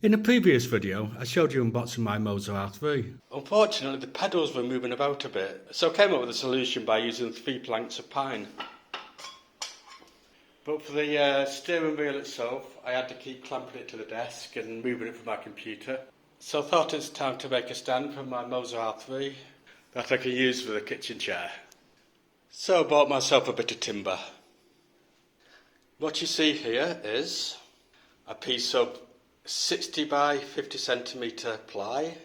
In a previous video, I showed you unboxing my Moza R3. Unfortunately, the pedals were moving about a bit, so I came up with a solution by using 3 planks of pine. But for the steering wheel itself, I had to keep clamping it to the desk and moving it from my computer. So I thought it's time to make a stand for my Moza R3 that I can use for the kitchen chair. So I bought myself a bit of timber. What you see here is a piece of 60 by 50 centimetre ply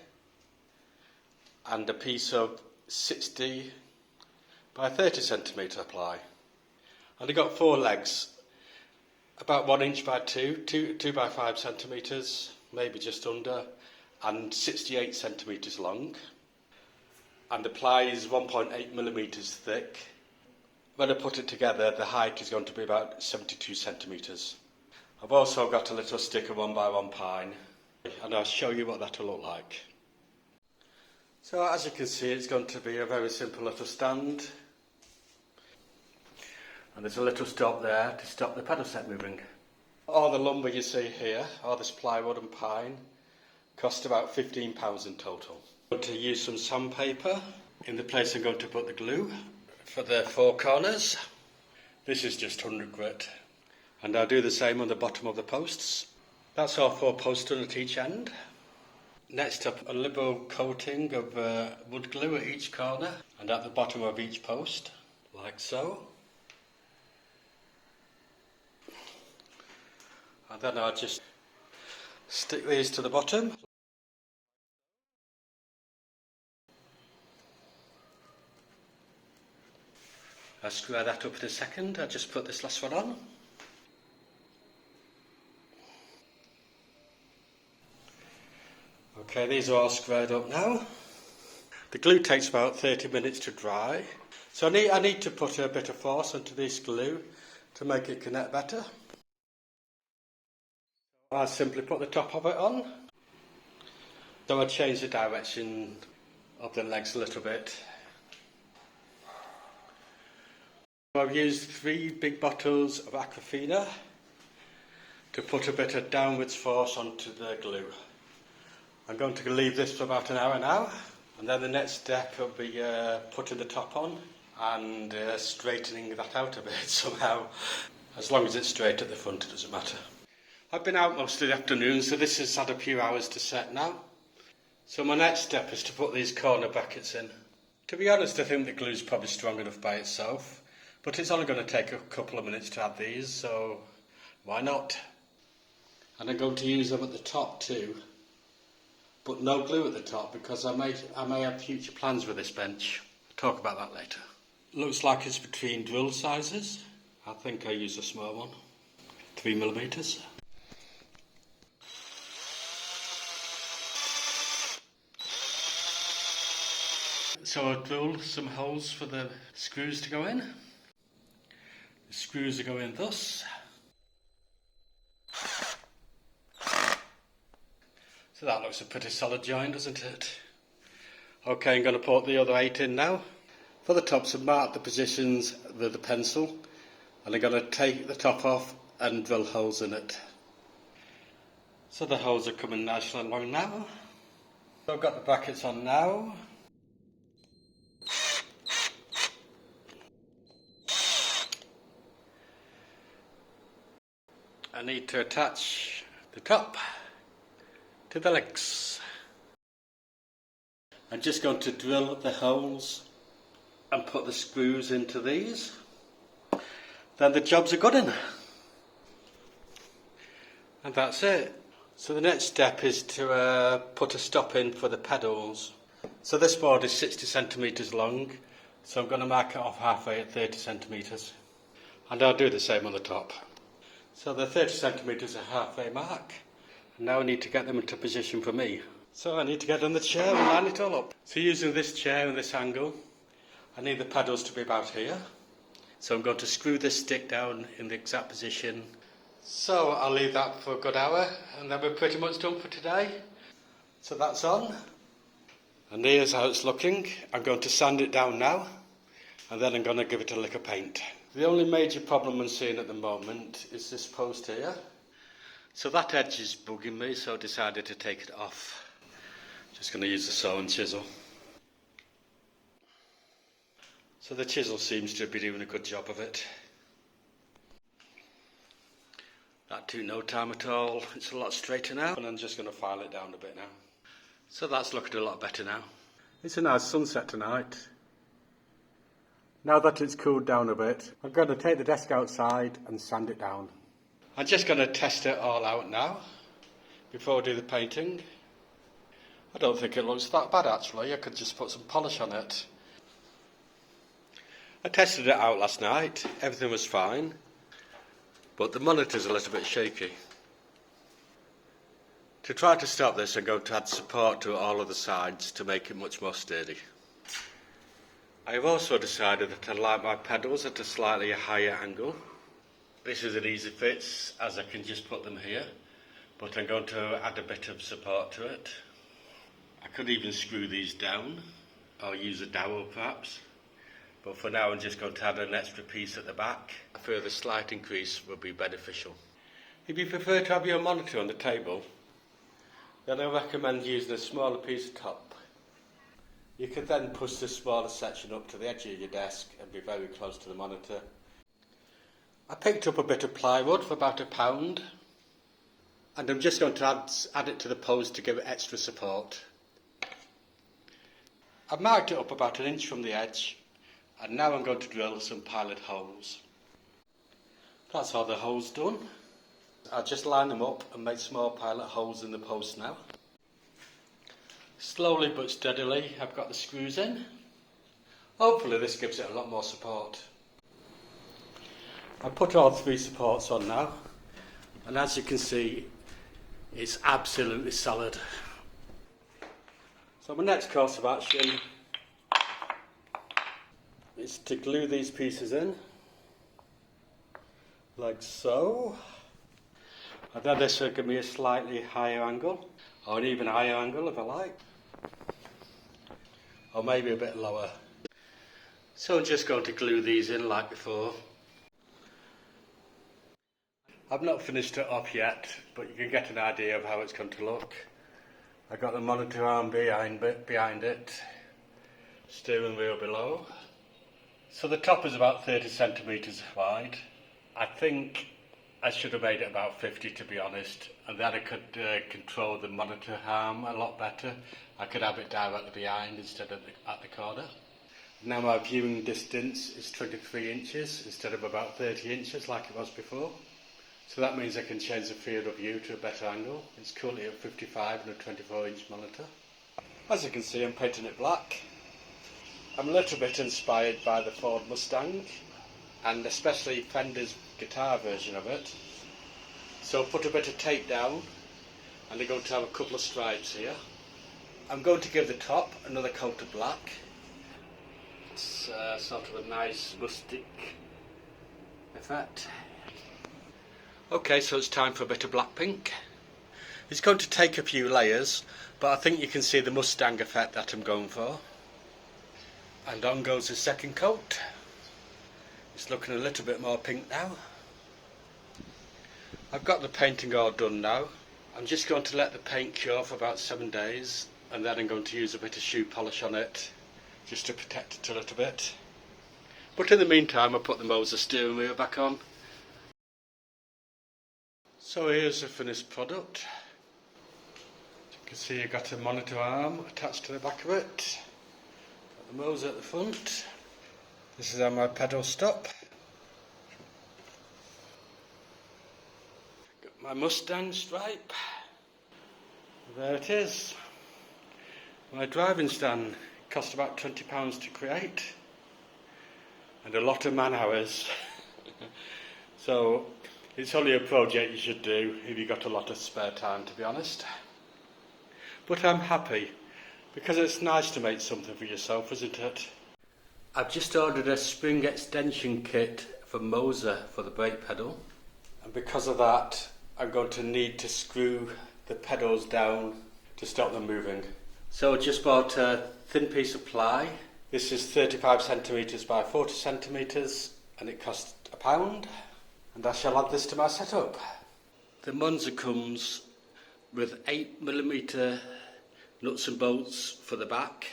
and a piece of 60 by 30 centimetre ply. And I got 4 legs, about 1 inch by 2 by 5 centimetres, maybe just under, and 68 centimetres long. And the ply is 1.8 millimetres thick. When I put it together, the height is going to be about 72 centimetres. I've also got a little stick of 1 by 1 pine, and I'll show you what that'll look like. So as you can see, it's going to be a very simple little stand. And there's a little stop there to stop the pedal set moving. All the lumber you see here, all this plywood and pine, cost about £15 in total. I'm going to use some sandpaper in the place I'm going to put the glue for the 4 corners. This is just 100 grit. And I'll do the same on the bottom of the posts. That's all 4 posts done at each end. Next up, a liberal coating of wood glue at each corner and at the bottom of each post, like so. And then I'll just stick these to the bottom. I'll square that up in a second. I'll just put this last one on. Okay, these are all squared up now. The glue takes about 30 minutes to dry. So I need to put a bit of force onto this glue to make it connect better. I'll simply put the top of it on. So I'll change the direction of the legs a little bit. I've used 3 big bottles of Aquafina to put a bit of downwards force onto the glue. I'm going to leave this for about an hour now, and then the next step will be putting the top on and straightening that out a bit somehow. As long as it's straight at the front, it doesn't matter. I've been out most of the afternoon, so this has had a few hours to set now. So my next step is to put these corner brackets in. To be honest, I think the glue's probably strong enough by itself, but it's only going to take a couple of minutes to add these, so why not? And I'm going to use them at the top too, but no glue at the top because I may have future plans with this bench. Talk about that later. Looks like it's between drill sizes. I think I use a small one, 3 millimeters. So I'll drill some holes for the screws to go in. The screws are going thus. So that looks a pretty solid joint, doesn't it? Okay, I'm going to put the other 8 in now. For the tops, I've marked the positions with a pencil, and I'm going to take the top off and drill holes in it. So the holes are coming nicely along now. So I've got the brackets on now. I need to attach the top to the legs. I'm just going to drill the holes and put the screws into these. Then the jobs are good in. And that's it. So the next step is to put a stop in for the pedals. So this board is 60 centimetres long, so I'm going to mark it off halfway at 30 centimetres. And I'll do the same on the top. So the 30 centimetres are halfway mark. And now I need to get them into position for me. So I need to get on the chair and line it all up. So using this chair and this angle, I need the pedals to be about here. So I'm going to screw this stick down in the exact position. So I'll leave that for a good hour and then we're pretty much done for today. So that's on. And here's how it's looking. I'm going to sand it down now and then I'm going to give it a lick of paint. The only major problem I'm seeing at the moment is this post here. So that edge is bugging me, so I decided to take it off. Just going to use the saw and chisel. So the chisel seems to be doing a good job of it. That took no time at all. It's a lot straighter now, and I'm just going to file it down a bit now. So that's looking a lot better now. It's a nice sunset tonight. Now that it's cooled down a bit, I'm going to take the desk outside and sand it down. I'm just going to test it all out now before I do the painting. I don't think it looks that bad actually. I could just put some polish on it. I tested it out last night. Everything was fine. But the monitor's a little bit shaky. To try to stop this, I'm going to add support to all of the sides to make it much more sturdy. I have also decided that I like my pedals at a slightly higher angle. This is an easy fix as I can just put them here, but I'm going to add a bit of support to it. I could even screw these down or use a dowel perhaps, but for now I'm just going to add an extra piece at the back. A further slight increase would be beneficial. If you prefer to have your monitor on the table, then I recommend using a smaller piece of top. You can then push the smaller section up to the edge of your desk and be very close to the monitor. I picked up a bit of plywood for about £1, and I'm just going to add it to the post to give it extra support. I've marked it up about 1 inch from the edge, and now I'm going to drill some pilot holes. That's all the holes done. I'll just line them up and make small pilot holes in the post now. Slowly but steadily I've got the screws in. Hopefully this gives it a lot more support. I've put all 3 supports on now, and as you can see it's absolutely solid. So my next course of action is to glue these pieces in like so, and then this will give me a slightly higher angle, or an even higher angle if I like, or maybe a bit lower. So I'm just going to glue these in like before. I've not finished it off yet, but you can get an idea of how it's going to look. I've got the monitor arm behind it, steering wheel below. So the top is about 30 centimetres wide. I think I should have made it about 50 to be honest, and then I could control the monitor arm a lot better. I could have it directly behind instead of at the corner. Now my viewing distance is 23 inches instead of about 30 inches like it was before. So that means I can change the field of view to a better angle. It's currently at 55 and a 24-inch monitor. As you can see, I'm painting it black. I'm a little bit inspired by the Ford Mustang, and especially Fender's guitar version of it. So I'll put a bit of tape down, and I'm going to have a couple of stripes here. I'm going to give the top another coat of black. It's sort of a nice rustic effect. Okay, so it's time for a bit of black pink. It's going to take a few layers, but I think you can see the Mustang effect that I'm going for. And on goes the second coat. It's looking a little bit more pink now. I've got the painting all done now. I'm just going to let the paint cure for about 7 days, and then I'm going to use a bit of shoe polish on it just to protect it a little bit. But in the meantime I put the Moza steering wheel back on. So here's the finished product. As you can see, I've got a monitor arm attached to the back of it. Got the Moza at the front. This is how my pedals stop. Got my Mustang stripe. There it is. My driving stand cost about £20 to create, and a lot of man hours. So it's only a project you should do if you've got a lot of spare time, to be honest. But I'm happy, because it's nice to make something for yourself, isn't it? I've just ordered a spring extension kit from Moza for the brake pedal, and because of that I'm going to need to screw the pedals down to stop them moving. So I just bought a thin piece of ply. This is 35 centimetres by 40 centimetres, and it cost £1. And I shall add this to my setup. The Moza comes with 8mm nuts and bolts for the back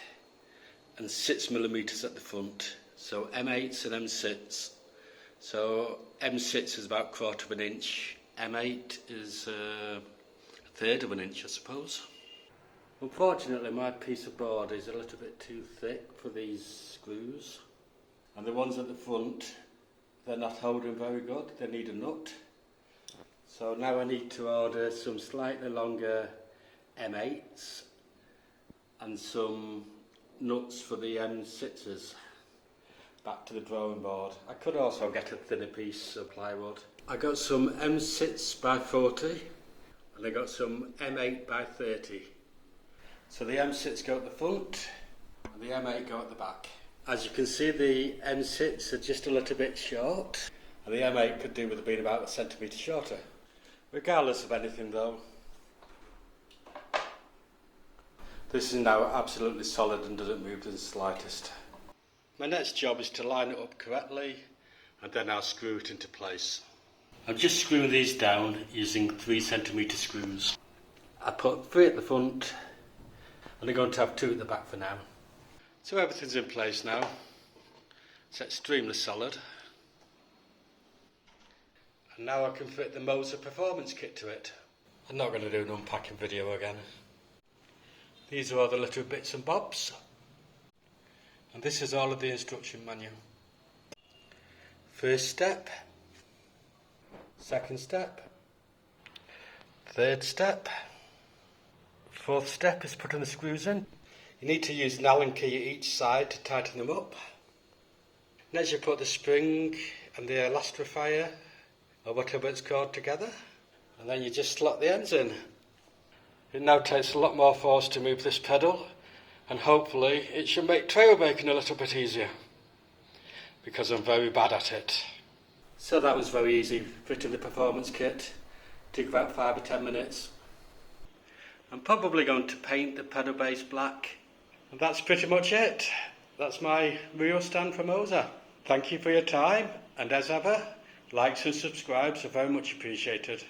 and 6mm at the front. So M8s and M6. So M6 is about 1/4 of an inch, M8 is 1/3 of an inch, I suppose. Unfortunately, my piece of board is a little bit too thick for these screws, and the ones at the front, they're not holding very good, they need a nut. So now I need to order some slightly longer M8s and some nuts for the M6s. Back to the drawing board. I could also get a thinner piece of plywood. I got some M6 by 40 and I got some M8 by 30. So the M6 go at the front and the M8 go at the back. As you can see, the M6 are just a little bit short and the M8 could do with being about 1 centimetre shorter. Regardless of anything though, this is now absolutely solid and doesn't move in the slightest. My next job is to line it up correctly and then I'll screw it into place. I'm just screwing these down using 3cm screws. I put 3 at the front and I'm going to have 2 at the back for now. So everything's in place now. It's extremely solid. And now I can fit the Moza performance kit to it. I'm not going to do an unpacking video again. These are all the little bits and bobs. And this is all of the instruction manual. First step, second step, third step, fourth step is putting the screws in. You need to use an Allen key at each side to tighten them up. Next you put the spring and the elastifier, or whatever it's called, together. And then you just slot the ends in. It now takes a lot more force to move this pedal, and hopefully it should make trail making a little bit easier, because I'm very bad at it. So that was very easy, fitting the performance kit. Took about 5 or 10 minutes. I'm probably going to paint the pedal base black. And that's pretty much it. That's my wheel stand for Moza. Thank you for your time, and as ever, likes and subscribes are very much appreciated.